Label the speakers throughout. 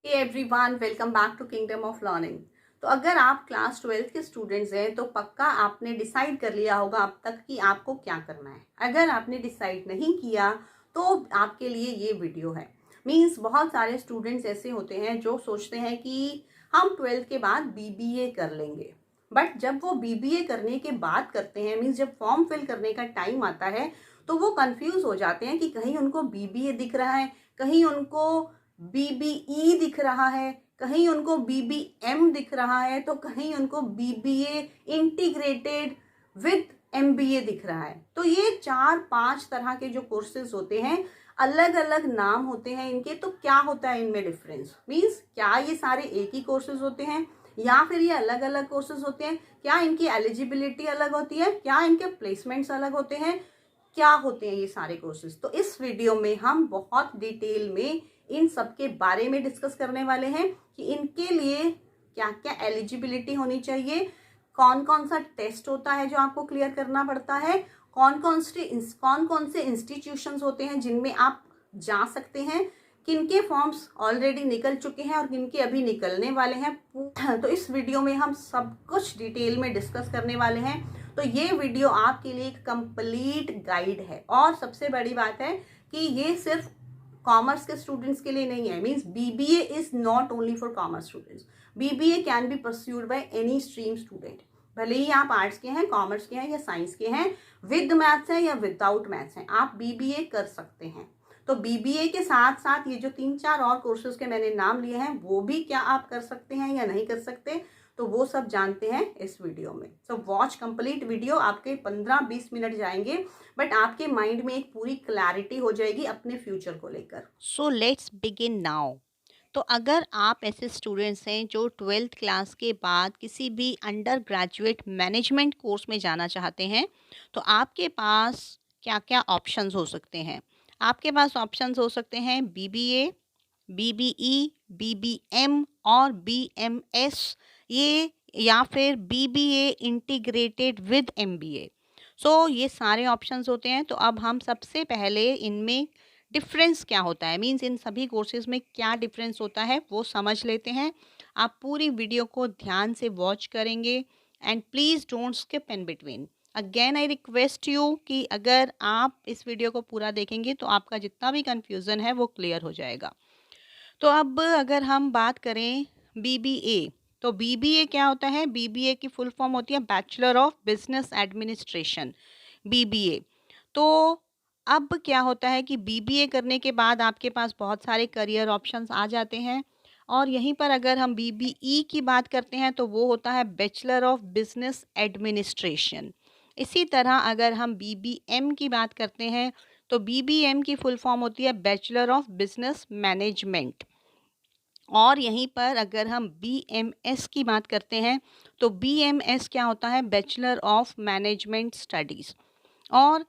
Speaker 1: Hey everyone, welcome back to kingdom of learning. तो अगर आप क्लास 12th के स्टूडेंट्स हैं तो पक्का आपने डिसाइड कर लिया होगा अब तक कि आपको क्या करना है। अगर आपने डिसाइड नहीं किया तो आपके लिए ये वीडियो है। मींस बहुत सारे स्टूडेंट्स ऐसे होते हैं जो सोचते हैं कि हम 12th के बाद बीबीए कर लेंगे, बट जब वो बीबीए करने के बाद करते हैं, मीन्स जब फॉर्म फिल करने का टाइम आता है तो वो कंफ्यूज हो जाते हैं कि कहीं उनको बीबीए दिख रहा है, कहीं उनको बीबीई दिख रहा है, कहीं उनको बीबीएम दिख रहा है, तो कहीं उनको बीबीए इंटीग्रेटेड विद एमबीए दिख रहा है। तो ये 4-5 तरह के जो कोर्सेज होते हैं, अलग अलग नाम होते हैं इनके। तो क्या होता है इनमें डिफरेंस? मीन्स क्या ये सारे एक ही कोर्सेज होते हैं या फिर ये अलग अलग कोर्सेज होते हैं? क्या इनकी एलिजिबिलिटी अलग होती है? क्या इनके प्लेसमेंट्स अलग होते हैं? क्या होते हैं ये सारे कोर्सेज? तो इस वीडियो में हम बहुत डिटेल में इन सब के बारे में डिस्कस करने वाले हैं कि इनके लिए क्या क्या एलिजिबिलिटी होनी चाहिए, कौन कौन सा टेस्ट होता है जो आपको क्लियर करना पड़ता है, कौन कौन से इंस्टीट्यूशंस होते हैं जिनमें आप जा सकते हैं, किनके फॉर्म्स ऑलरेडी निकल चुके हैं और किनके अभी निकलने वाले हैं। तो इस वीडियो में हम सब कुछ डिटेल में डिस्कस करने वाले हैं। तो ये वीडियो आपके लिए एक कंप्लीट गाइड है। और सबसे बड़ी बात है कि ये सिर्फ कॉमर्स के स्टूडेंट्स के लिए नहीं है। Means BBA is not only for commerce students. BBA can be pursued by any stream student, भले ही आप आर्ट्स के हैं, कॉमर्स के हैं या साइंस के हैं, विद मैथ्स है या विदाउट मैथ्स है, आप बीबीए कर सकते हैं। तो बीबीए के साथ साथ ये जो 3-4 और कोर्सेज के मैंने नाम लिए हैं वो भी क्या आप कर सकते हैं या नहीं कर सकते, तो वो सब जानते हैं इस वीडियो में। So watch complete video. आपके 15-20 मिनट जाएंगे, बट आपके माइंड में एक पूरी क्लैरिटी हो जाएगी अपने फ्यूचर को लेकर।
Speaker 2: So let's begin now. तो अगर आप ऐसे स्टूडेंट्स हैं जो 12th क्लास के बाद किसी भी अंडर ग्रेजुएट मैनेजमेंट कोर्स में जाना चाहते हैं, तो आपके पास क्या क्या ऑप्शंस हो सकते हैं? आपके पास ऑप्शंस हो सकते हैं बीबीए, बीबीई, बीबीएम और बीएमएस, ये या फिर बीबीए इंटीग्रेटेड विद एमबीए। सो ये सारे ऑप्शंस होते हैं। तो अब हम सबसे पहले इनमें डिफरेंस क्या होता है, मीन्स इन सभी कोर्सेज में क्या डिफरेंस होता है वो समझ लेते हैं। आप पूरी वीडियो को ध्यान से वॉच करेंगे and please don't skip in between. Again I request you कि अगर आप इस वीडियो को पूरा देखेंगे तो आपका जितना भी कन्फ्यूज़न है वो क्लियर हो जाएगा। तो अब अगर हम बात करें बीबीए, तो बीबीए क्या होता है? बीबीए की फुल फॉर्म होती है bachelor of business administration, BBA. तो अब क्या होता है कि बीबीए करने के बाद आपके पास बहुत सारे करियर ऑप्शंस आ जाते हैं। और यहीं पर अगर हम बीबीई की बात करते हैं तो वो होता है बैचलर ऑफ बिजनेस एडमिनिस्ट्रेशन। इसी तरह अगर हम बीबीएम की बात करते हैं तो बीबीएम की फुल फॉर्म होती है बैचलर ऑफ बिजनेस मैनेजमेंट। और यहीं पर अगर हम बीएमएस की बात करते हैं तो बीएमएस क्या होता है? Bachelor of management studies. और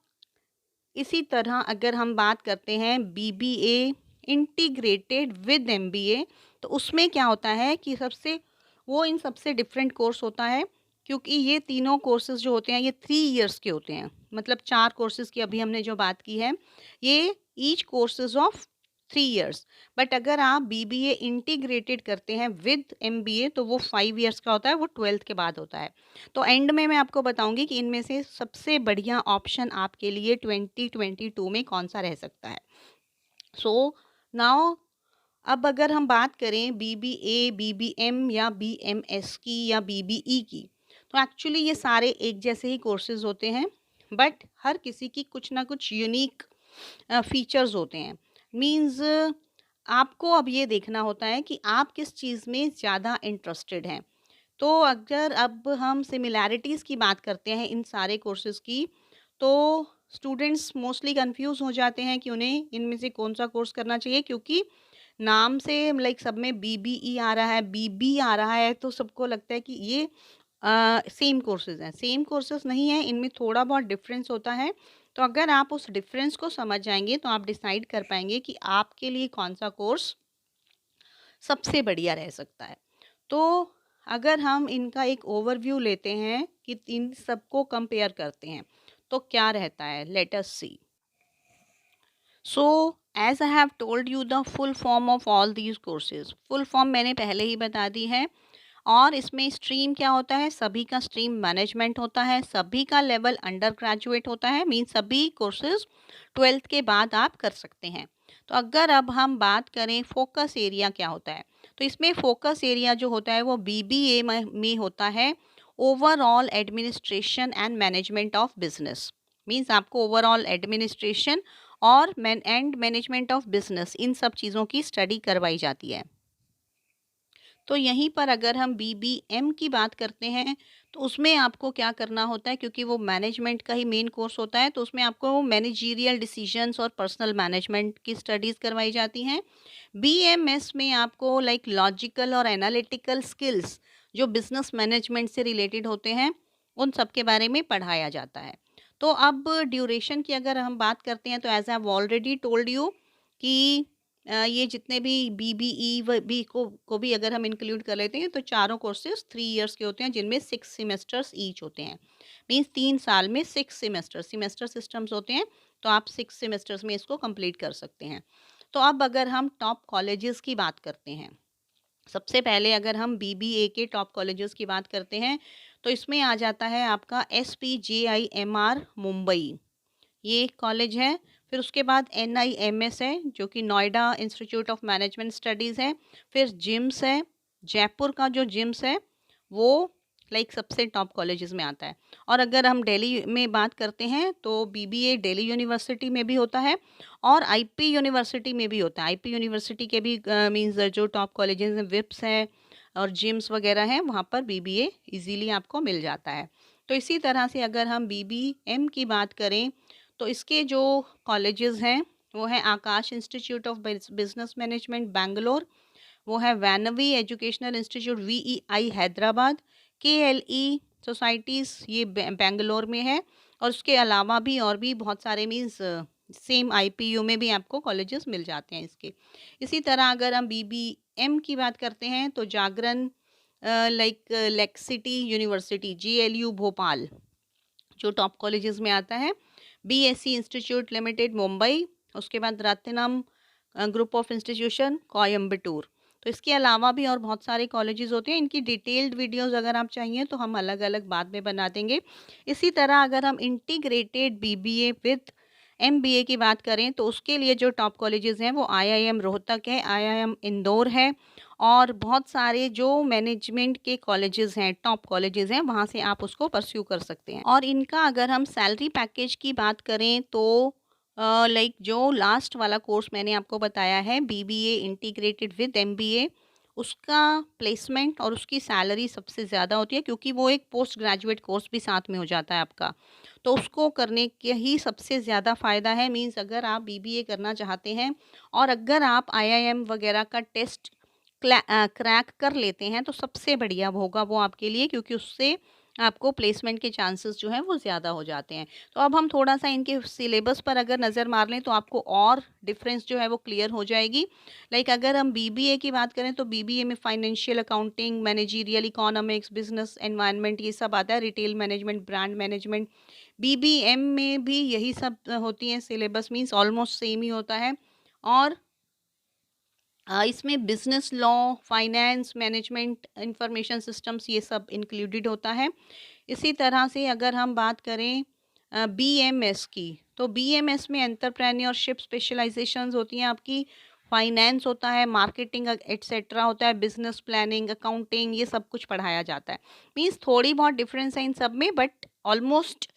Speaker 2: इसी तरह अगर हम बात करते हैं बीबीए इंटीग्रेटेड विद एमबीए, तो उसमें क्या होता है कि वो इन सबसे डिफरेंट कोर्स होता है, क्योंकि ये तीनों कोर्सेज जो होते हैं ये 3 इयर्स के होते हैं। मतलब 4 कोर्सेज की अभी हमने जो बात की है, ये each courses of 3 years. But अगर आप बीबीए इंटीग्रेटेड करते हैं विद एमबीए तो वो 5 इयर्स का होता है, वो 12th के बाद होता है। तो एंड में मैं आपको बताऊंगी कि इनमें से सबसे बढ़िया ऑप्शन आपके लिए 2022 में कौन सा रह सकता है। सो नाउ अब अगर हम बात करें बीबीए, बीबीएम या बीएमएस की या बीबीई की, तो एक्चुअली ये सारे एक जैसे ही कोर्सेज होते हैं, बट हर किसी की कुछ ना कुछ यूनिक फीचर्स होते हैं। मींस आपको अब ये देखना होता है कि आप किस चीज़ में ज़्यादा इंटरेस्टेड हैं। तो अगर अब हम सिमिलैरिटीज़ की बात करते हैं इन सारे कोर्सेज़ की, तो स्टूडेंट्स मोस्टली कंफ्यूज हो जाते हैं कि उन्हें इनमें से कौन सा कोर्स करना चाहिए, क्योंकि नाम से लाइक सब में बीबीई आ रहा है, बीबी आ रहा है, तो सबको लगता है कि ये सेम कोर्सेज़ हैं। सेम कोर्सेज़ नहीं हैं, इनमें थोड़ा बहुत डिफरेंस होता है। तो अगर आप उस डिफरेंस को समझ जाएंगे तो आप डिसाइड कर पाएंगे कि आपके लिए कौन सा कोर्स सबसे बढ़िया रह सकता है। तो अगर हम इनका एक ओवरव्यू लेते हैं कि इन सबको कंपेयर करते हैं तो क्या रहता है, let us see. So as I have told you the full form of all these courses, full form मैंने पहले ही बता दी है। और इसमें स्ट्रीम क्या होता है, सभी का स्ट्रीम मैनेजमेंट होता है, सभी का लेवल अंडर ग्रेजुएट होता है, मीन सभी कोर्सेज 12th के बाद आप कर सकते हैं। तो अगर अब हम बात करें फोकस एरिया क्या होता है, तो इसमें फोकस एरिया जो होता है वो बीबीए में होता है, overall administration and management of business. Means आपको ओवरऑल एडमिनिस्ट्रेशन और मैनेजमेंट ऑफ बिजनेस, इन सब चीज़ों की स्टडी करवाई जाती है। तो यहीं पर अगर हम बीबीएम की बात करते हैं, तो उसमें आपको क्या करना होता है, क्योंकि वो मैनेजमेंट का ही मेन कोर्स होता है, तो उसमें आपको मैनेजीरियल डिसीजंस और पर्सनल मैनेजमेंट की स्टडीज़ करवाई जाती हैं। बीएमएस में आपको लाइक लॉजिकल और एनालिटिकल स्किल्स जो बिजनेस मैनेजमेंट से रिलेटेड होते हैं, उन सब के बारे में पढ़ाया जाता है। तो अब ड्यूरेशन की अगर हम बात करते हैं, तो as I have already told you कि ये जितने भी बीबीई व बी को भी अगर हम इंक्लूड कर लेते हैं, तो चारों कोर्सेज 3 इयर्स के होते हैं, जिनमें 6 सेमेस्टर्स ईच होते हैं। मीन्स 3 साल में 6 सेमेस्टर सिस्टम्स होते हैं, तो आप 6 सेमेस्टर्स में इसको कंप्लीट कर सकते हैं। तो अब अगर हम टॉप कॉलेजेस की बात करते हैं, सबसे पहले अगर हम बीबीए के टॉप कॉलेजेस की बात करते हैं, तो इसमें आ जाता है आपका SPJIMR मुंबई, ये एक कॉलेज है। फिर उसके बाद NIMS है, जो कि Noida institute of management studies है। फिर जिम्स है, जयपुर का जो जिम्स है वो लाइक सबसे टॉप कॉलेजेस में आता है। और अगर हम दिल्ली में बात करते हैं, तो बीबीए दिल्ली यूनिवर्सिटी में भी होता है और आईपी यूनिवर्सिटी में भी होता है। आईपी यूनिवर्सिटी के भी मीन्स जो टॉप कॉलेजेस हैं, विप्स हैं और जिम्स वगैरह हैं, वहाँ पर बीबीए इजीली आपको मिल जाता है। तो इसी तरह से अगर हम बीबीएम की बात करें, तो इसके जो कॉलेजेस हैं वो है Akash institute of business management Bangalore, वो है Vainavi educational institute VEI Hyderabad, KLE societies ये बेंगलोर में है। और उसके अलावा भी और भी बहुत सारे मीन्स सेम IPU में भी आपको कॉलेजेस मिल जाते हैं इसके। इसी तरह अगर हम BBM की बात करते हैं, तो Jagran like lakecity university GLU Bhopal जो टॉप कॉलेजेस में आता है। BSc इंस्टीट्यूट लिमिटेड मुंबई, उसके बाद Ratnam group of institution Coimbatore. तो इसके अलावा भी और बहुत सारे कॉलेजेस होते हैं, इनकी डिटेल्ड वीडियोस अगर आप चाहिए तो हम अलग अलग बाद में बना देंगे। इसी तरह अगर हम इंटीग्रेटेड BBA विद MBA की बात करें, तो उसके लिए जो टॉप कॉलेजेस हैं वो IIM रोहतक है, IIM इंदौर है और बहुत सारे जो मैनेजमेंट के कॉलेजेस हैं, टॉप कॉलेजेस हैं, वहाँ से आप उसको परस्यू कर सकते हैं। और इनका अगर हम सैलरी पैकेज की बात करें, तो लाइक जो लास्ट वाला कोर्स मैंने आपको बताया है BBA इंटीग्रेटेड विद MBA, उसका प्लेसमेंट और उसकी सैलरी सबसे ज़्यादा होती है, क्योंकि वो एक पोस्ट ग्रेजुएट कोर्स भी साथ में हो जाता है आपका। तो उसको करने के ही सबसे ज़्यादा फ़ायदा है। मीन्स अगर आप BBA करना चाहते हैं और अगर आप IIM वगैरह का टेस्ट क्रैक कर लेते हैं, तो सबसे बढ़िया होगा वो आपके लिए, क्योंकि उससे आपको प्लेसमेंट के चांसेस जो हैं वो ज़्यादा हो जाते हैं। तो अब हम थोड़ा सा इनके सिलेबस पर अगर नज़र मार लें, तो आपको और डिफरेंस जो है वो क्लियर हो जाएगी। लाइक अगर हम BBA की बात करें, तो BBA में financial accounting, managerial economics, business environment, ये सब आता है, retail management, brand management. BBM में भी यही सब होती हैं सिलेबस, मीन्स ऑलमोस्ट सेम ही होता है। और इसमें business law, finance, management, information systems, ये सब इंक्लूडेड होता है। इसी तरह से अगर हम बात करें BMS की, तो BMS में एंटरप्रेन्योरशिप स्पेशलाइजेशंस होती हैं आपकी, फाइनेंस होता है, मार्केटिंग एट्सेट्रा होता है, बिजनेस प्लानिंग, अकाउंटिंग, ये सब कुछ पढ़ाया जाता है। मीन्स थोड़ी बहुत डिफरेंस है इन सब में, बट ऑलमोस्ट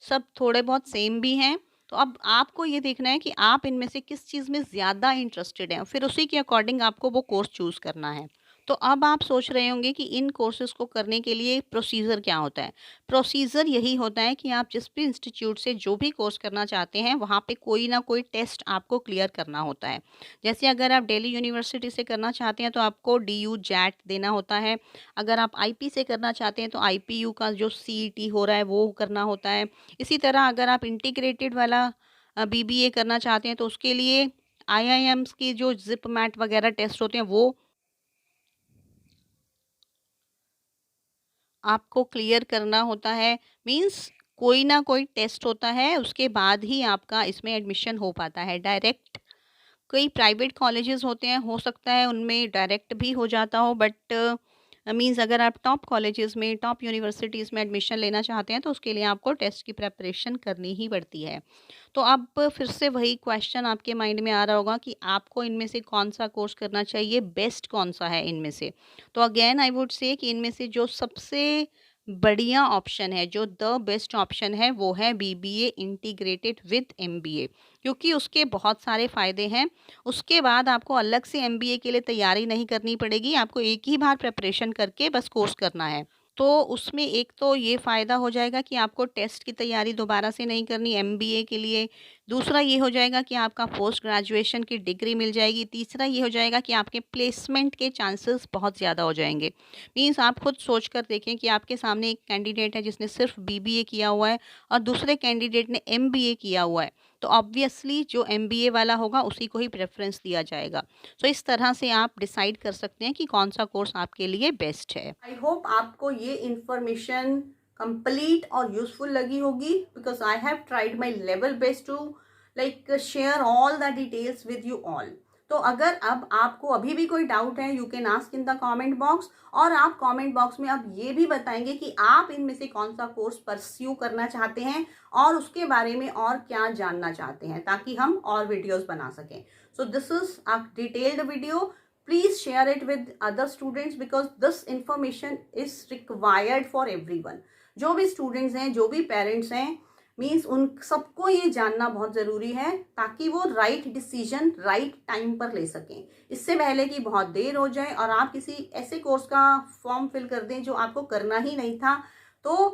Speaker 2: सब थोड़े बहुत सेम भी हैं। तो अब आपको ये देखना है कि आप इनमें से किस चीज़ में ज़्यादा इंटरेस्टेड हैं, फिर उसी के अकॉर्डिंग आपको वो कोर्स चूज़ करना है। तो अब आप सोच रहे होंगे कि इन कोर्सेज़ को करने के लिए प्रोसीजर क्या होता है? प्रोसीजर यही होता है कि आप जिस भी इंस्टीट्यूट से जो भी कोर्स करना चाहते हैं, वहाँ पे कोई ना कोई टेस्ट आपको क्लियर करना होता है। जैसे अगर आप दिल्ली यूनिवर्सिटी से करना चाहते हैं, तो आपको DU JAT देना होता है। अगर आप IP से करना चाहते हैं, तो IPU का जो CET हो रहा है वो करना होता है। इसी तरह अगर आप इंटीग्रेटेड वाला BBA करना चाहते हैं, तो उसके लिए IIMs की जो ज़िप मैट वगैरह टेस्ट होते हैं, वो आपको क्लियर करना होता है। मीन्स कोई ना कोई टेस्ट होता है, उसके बाद ही आपका इसमें एडमिशन हो पाता है। डायरेक्ट कई प्राइवेट कॉलेजेस होते हैं, हो सकता है उनमें डायरेक्ट भी हो जाता हो, बट मीन्स अगर आप टॉप कॉलेजेस में, टॉप यूनिवर्सिटीज़ में एडमिशन लेना चाहते हैं तो उसके लिए आपको टेस्ट की प्रिपरेशन करनी ही पड़ती है। तो अब फिर से वही क्वेश्चन आपके माइंड में आ रहा होगा कि आपको इनमें से कौन-सा कोर्स करना चाहिए, बेस्ट कौन-सा है इनमें से? तो अगेन आई वुड से कि इनमें से जो सबसे बढ़िया ऑप्शन है, जो द बेस्ट ऑप्शन है, वो है बीबीए इंटीग्रेटेड विद एमबीए, क्योंकि उसके बहुत सारे फ़ायदे हैं। उसके बाद आपको अलग से एमबीए के लिए तैयारी नहीं करनी पड़ेगी, आपको एक ही बार प्रिपरेशन करके बस कोर्स करना है। तो उसमें एक तो ये फ़ायदा हो जाएगा कि आपको टेस्ट की तैयारी दोबारा से नहीं करनी एमबीए के लिए। दूसरा ये हो जाएगा कि आपका पोस्ट ग्रेजुएशन की डिग्री मिल जाएगी। तीसरा ये हो जाएगा कि आपके प्लेसमेंट के चांसेस बहुत ज़्यादा हो जाएँगे। मीन्स आप खुद सोच कर देखें कि आपके सामने एक कैंडिडेट है जिसने सिर्फ़ बीबीए किया हुआ है और दूसरे कैंडिडेट ने एमबीए किया हुआ है। तो ऑब्वियसली जो एमबीए वाला होगा उसी को ही प्रेफ़रेंस दिया जाएगा। सो इस तरह से आप डिसाइड कर सकते हैं कि कौन-सा कोर्स आपके लिए बेस्ट है।
Speaker 1: आई होप आपको ये इंफॉर्मेशन कंप्लीट और यूजफुल लगी होगी, because I have tried my level best to like share all the details with you all. तो अगर अब आपको अभी भी कोई डाउट है, you can ask in the comment box, और आप कमेंट बॉक्स में अब ये भी बताएंगे कि आप इनमें से कौन सा कोर्स परस्यू करना चाहते हैं और उसके बारे में और क्या जानना चाहते हैं, ताकि हम और वीडियोस बना सकें। So this is a detailed video. Please share it with other students because this information is required for everyone. जो भी स्टूडेंट्स हैं, जो भी पेरेंट्स हैं, मीन्स उन सबको ये जानना बहुत ज़रूरी है ताकि वो राइट डिसीजन राइट टाइम पर ले सकें, इससे पहले कि बहुत देर हो जाए और आप किसी ऐसे कोर्स का फॉर्म फिल कर दें जो आपको करना ही नहीं था। तो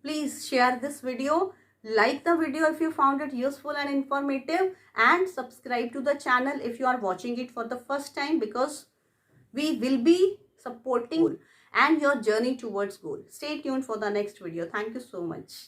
Speaker 1: please share this video, like the video if you found it useful and informative, and subscribe to the channel if you are watching it for the first time, because we will be supporting goal and your journey towards goal. Stay tuned for the next video. Thank you so much.